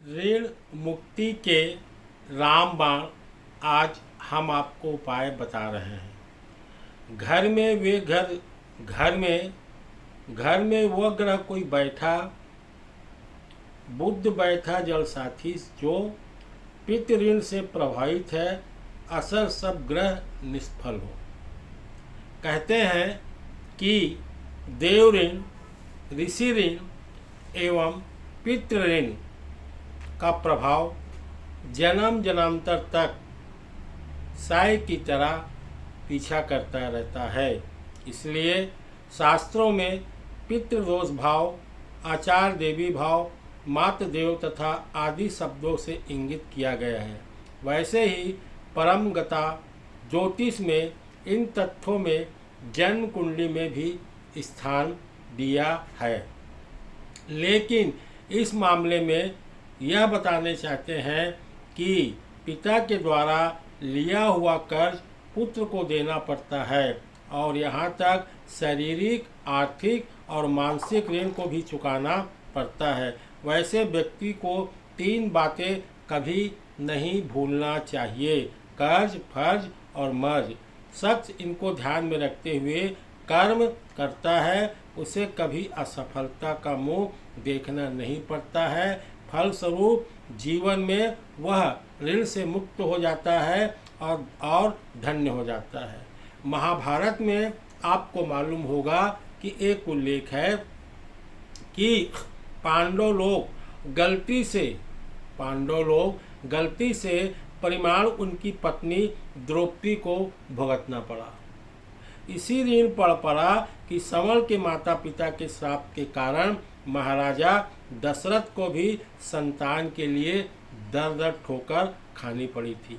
ऋण मुक्ति के रामबाण आज हम आपको उपाय बता रहे हैं। घर में वे घर घर में घर में वह ग्रह कोई बैठा, बुध बैठा जल साथी, जो पितृ ऋण से प्रभावित है, असर सब ग्रह निष्फल हो। कहते हैं कि देव ऋण, ऋषि ऋण एवं पितृ ऋण का प्रभाव जन्म जन्मांतर तक साय की तरह पीछा करता रहता है। इसलिए शास्त्रों में पितृदोष भाव, आचार देवी भाव, मातृ देव तथा आदि शब्दों से इंगित किया गया है। वैसे ही परम गता ज्योतिष में इन तथ्यों में जन्म कुंडली में भी स्थान दिया है। लेकिन इस मामले में यह बताने चाहते हैं कि पिता के द्वारा लिया हुआ कर्ज पुत्र को देना पड़ता है और यहाँ तक शारीरिक, आर्थिक और मानसिक ऋण को भी चुकाना पड़ता है। वैसे व्यक्ति को 3 बातें कभी नहीं भूलना चाहिए: कर्ज, फर्ज और मर्ज। शख्स इनको ध्यान में रखते हुए कर्म करता है, उसे कभी असफलता का मुंह देखना नहीं पड़ता है। फलस्वरूप जीवन में वह ऋण से मुक्त हो जाता है और धन्य हो जाता है। महाभारत में आपको मालूम होगा कि एक उल्लेख है कि पांडव लोग गलती से परिमाण उनकी पत्नी द्रौपदी को भुगतना पड़ा। इसी ऋण पड़ पड़ा कि संवर के माता पिता के श्राप के कारण महाराजा दशरथ को भी संतान के लिए दर दर ठोकर खानी पड़ी थी।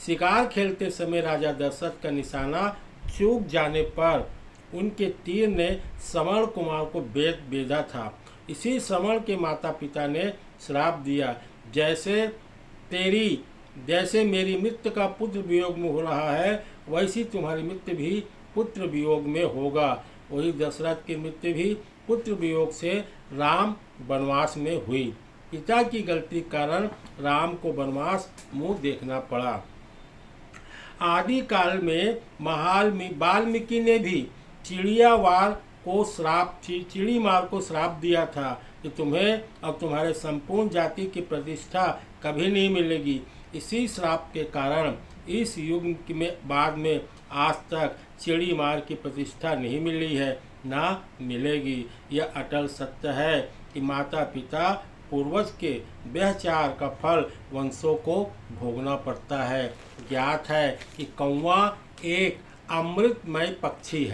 शिकार खेलते समय राजा दशरथ का निशाना चूक जाने पर उनके तीर ने श्रवण कुमार को बेधा था। इसी श्रवण के माता पिता ने श्राप दिया, जैसे मेरी मृत्यु का पुत्र वियोग में हो रहा है, वैसी तुम्हारी मृत्यु भी पुत्र वियोग में होगा। वही दशरथ की मृत्यु भी पुत्र वियोग से राम वनवास में हुई। पिता की गलती कारण राम को वनवास मुंह देखना पड़ा। आदि काल में वाल्मीकि ने भी चिड़ी मार को श्राप दिया था कि तुम्हें और तुम्हारे संपूर्ण जाति की प्रतिष्ठा कभी नहीं मिलेगी। इसी श्राप के कारण इस युग में बाद में आज तक चिड़ी मार की प्रतिष्ठा नहीं मिली है, ना मिलेगी। यह अटल सत्य है कि माता पिता पूर्वज के व्यभिचार का फल वंशों को भोगना पड़ता है। ज्ञात है कि कौवा एक अमृतमय पक्षी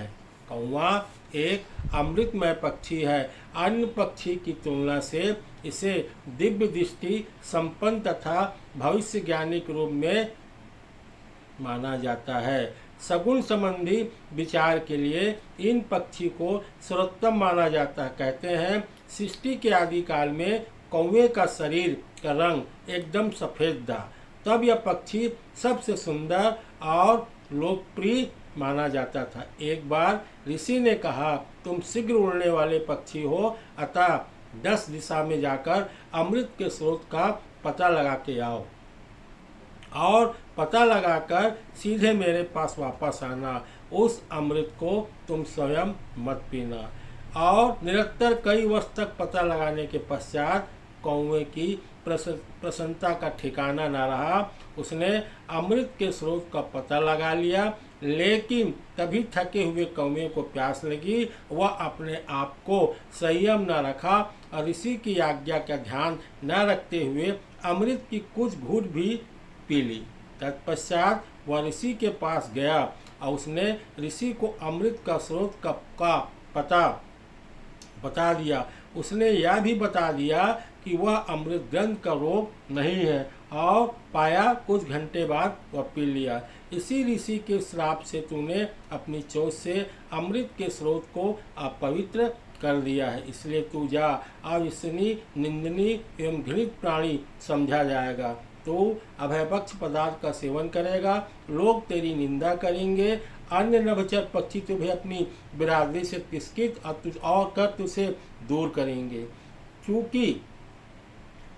है। अन्य पक्षी की तुलना से इसे दिव्य दृष्टि संपन्न तथा भविष्य ज्ञानी के रूप में माना जाता है। सगुण संबंधी विचार के लिए इन पक्षी को सर्वोत्तम माना जाता है। कहते हैं सृष्टि के आदि काल में कौवे का शरीर का रंग एकदम सफ़ेद था, तब यह पक्षी सबसे सुंदर और लोकप्रिय माना जाता था। एक बार ऋषि ने कहा, तुम शीघ्र उड़ने वाले पक्षी हो, अतः 10 दिशा में जाकर अमृत के स्रोत का पता लगा के आओ और पता लगाकर सीधे मेरे पास वापस आना। उस अमृत को तुम स्वयं मत पीना। और निरंतर कई वर्ष तक पता लगाने के पश्चात कौवे की प्रसन्नता का ठिकाना न रहा। उसने अमृत के स्रोत का पता लगा लिया, लेकिन तभी थके हुए कौवे को प्यास लगी। वह अपने आप को संयम न रखा और ऋषि की आज्ञा का ध्यान न रखते हुए अमृत की कुछ घूंट भी पी ली। तत्पश्चात वह ऋषि के पास गया और उसने ऋषि को अमृत का स्रोत का पता बता दिया। उसने यह भी बता दिया कि वह अमृत ग्रंथ का रोग नहीं है और पाया कुछ घंटे बाद वह पी लिया। इसी ऋषि के श्राप से तूने अपनी चोट से अमृत के स्रोत को अपवित्र कर दिया है, इसलिए तू जा। अविश्वसनीय, निंदनीय एवं घृणित प्राणी समझा जाएगा। तो अभयपक्ष पदार्थ का सेवन करेगा, लोग तेरी निंदा करेंगे। अन्य नभचर पक्षी तुम्हें अपनी बिरादरी से तिरस्कृत और कर तुझसे दूर करेंगे। चूँकि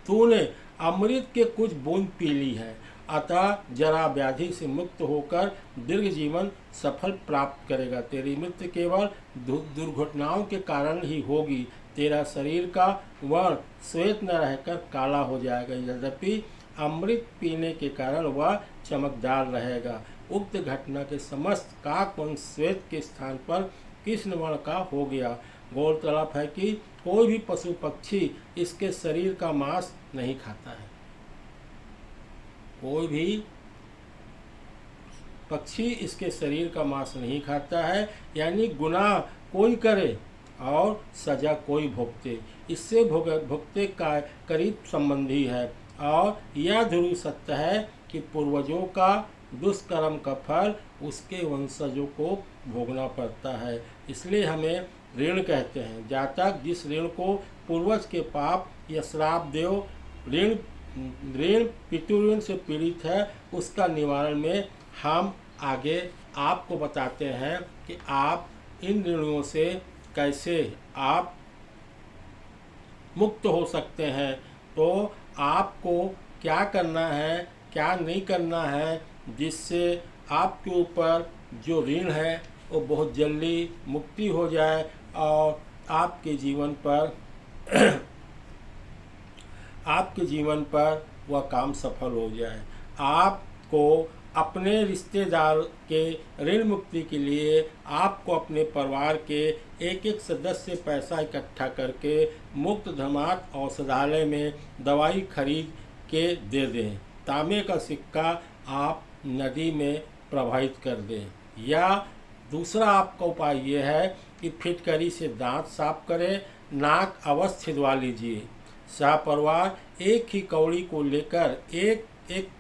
तूने अमृत के कुछ बूंद पीली है, अतः जरा व्याधि से मुक्त होकर दीर्घ जीवन सफल प्राप्त करेगा। तेरी मृत्यु केवल दुर्घटनाओं के कारण ही होगी। तेरा शरीर का वर्ण श्वेत न रहकर काला हो जाएगा, यद्यपि अमृत पीने के कारण वह चमकदार रहेगा। उक्त घटना के समस्त काक वंश श्वेत के स्थान पर कृष्ण वर्ण का हो गया। गौरतलब है कि कोई भी पशु पक्षी इसके शरीर का मांस नहीं खाता है। कोई भी पक्षी इसके शरीर का मांस नहीं खाता है, यानी गुनाह कोई करे और सजा कोई भुगते, इससे भुगते का करीब संबंधी है। और यह ध्रुव सत्य है कि पूर्वजों का दुष्कर्म का फल उसके वंशजों को भोगना पड़ता है। इसलिए हमें ऋण कहते हैं। जातक जिस ऋण को पूर्वज के पाप या श्राप देव ऋण पितृऋण से पीड़ित है, उसका निवारण में हम आगे आपको बताते हैं कि आप इन ऋणों से कैसे आप मुक्त हो सकते हैं। तो आपको क्या करना है, क्या नहीं करना है, जिससे आपके ऊपर जो ऋण है वो बहुत जल्दी मुक्ति हो जाए और आपके जीवन पर वह काम सफल हो जाए। आपको अपने रिश्तेदार के ऋण मुक्ति के लिए आपको अपने परिवार के एक एक सदस्य से पैसा इकट्ठा करके मुफ्त धमात औषधालय में दवाई खरीद के दे दें। तांबे का सिक्का आप नदी में प्रवाहित कर दें। या दूसरा आपका उपाय ये है कि फिटकरी से दांत साफ करें, नाक अवश्य छिदवा लीजिए। सपरिवार एक ही कौड़ी को लेकर एक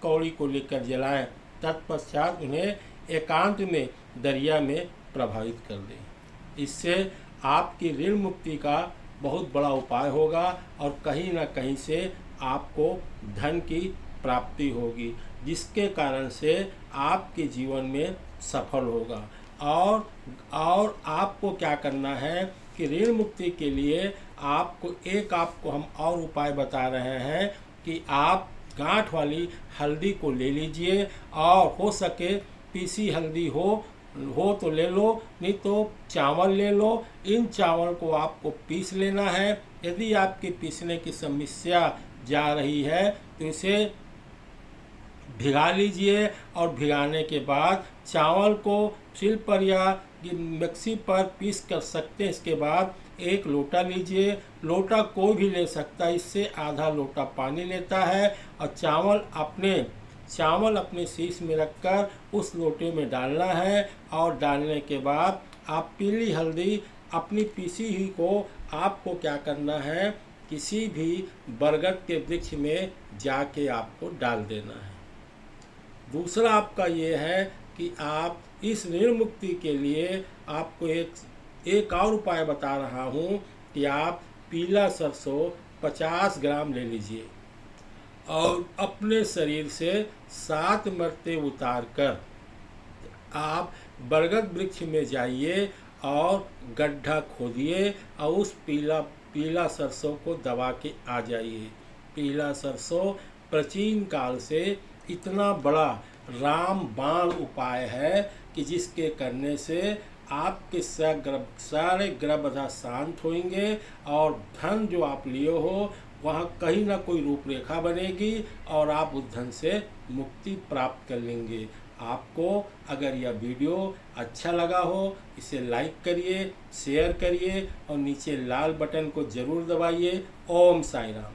कौड़ी को लेकर जलाएं, तत्पश्चात उन्हें एकांत में दरिया में प्रभावित कर दें। इससे आपकी ऋण मुक्ति का बहुत बड़ा उपाय होगा और कहीं ना कहीं से आपको धन की प्राप्ति होगी, जिसके कारण से आपके जीवन में सफल होगा। और आपको क्या करना है कि ऋण मुक्ति के लिए आपको हम और उपाय बता रहे हैं कि आप गांठ वाली हल्दी को ले लीजिए और हो सके पीसी हल्दी हो तो ले लो, नहीं तो चावल ले लो। इन चावल को आपको पीस लेना है। यदि आपकी पीसने की समस्या जा रही है तो इसे भिगा लीजिए और भिगाने के बाद चावल को सिल पर या मिक्सी पर पीस कर सकते हैं। इसके बाद एक लोटा लीजिए, लोटा कोई भी ले सकता है, इससे आधा लोटा पानी लेता है और चावल अपने शीश में रखकर उस लोटे में डालना है। और डालने के बाद आप पीली हल्दी अपनी पीसी हुई को आपको क्या करना है, किसी भी बरगद के वृक्ष में जाके आपको डाल देना है। दूसरा आपका ये है कि आप इस ऋण मुक्ति के लिए आपको एक और उपाय बता रहा हूँ कि आप पीला सरसों 50 ग्राम ले लीजिए और अपने शरीर से 7 मरते उतार कर आप बरगद वृक्ष में जाइए और गड्ढा खोदिए और उस पीला सरसों को दबा के आ जाइए। पीला सरसों प्राचीन काल से इतना बड़ा रामबाण उपाय है कि जिसके करने से आपके सारे ग्रह बाधा शांत होंगे और धन जो आप लिए हो वहाँ कहीं ना कोई रूपरेखा बनेगी और आप उस धन से मुक्ति प्राप्त कर लेंगे। आपको अगर यह वीडियो अच्छा लगा हो इसे लाइक करिए, शेयर करिए और नीचे लाल बटन को जरूर दबाइए। ओम साई राम।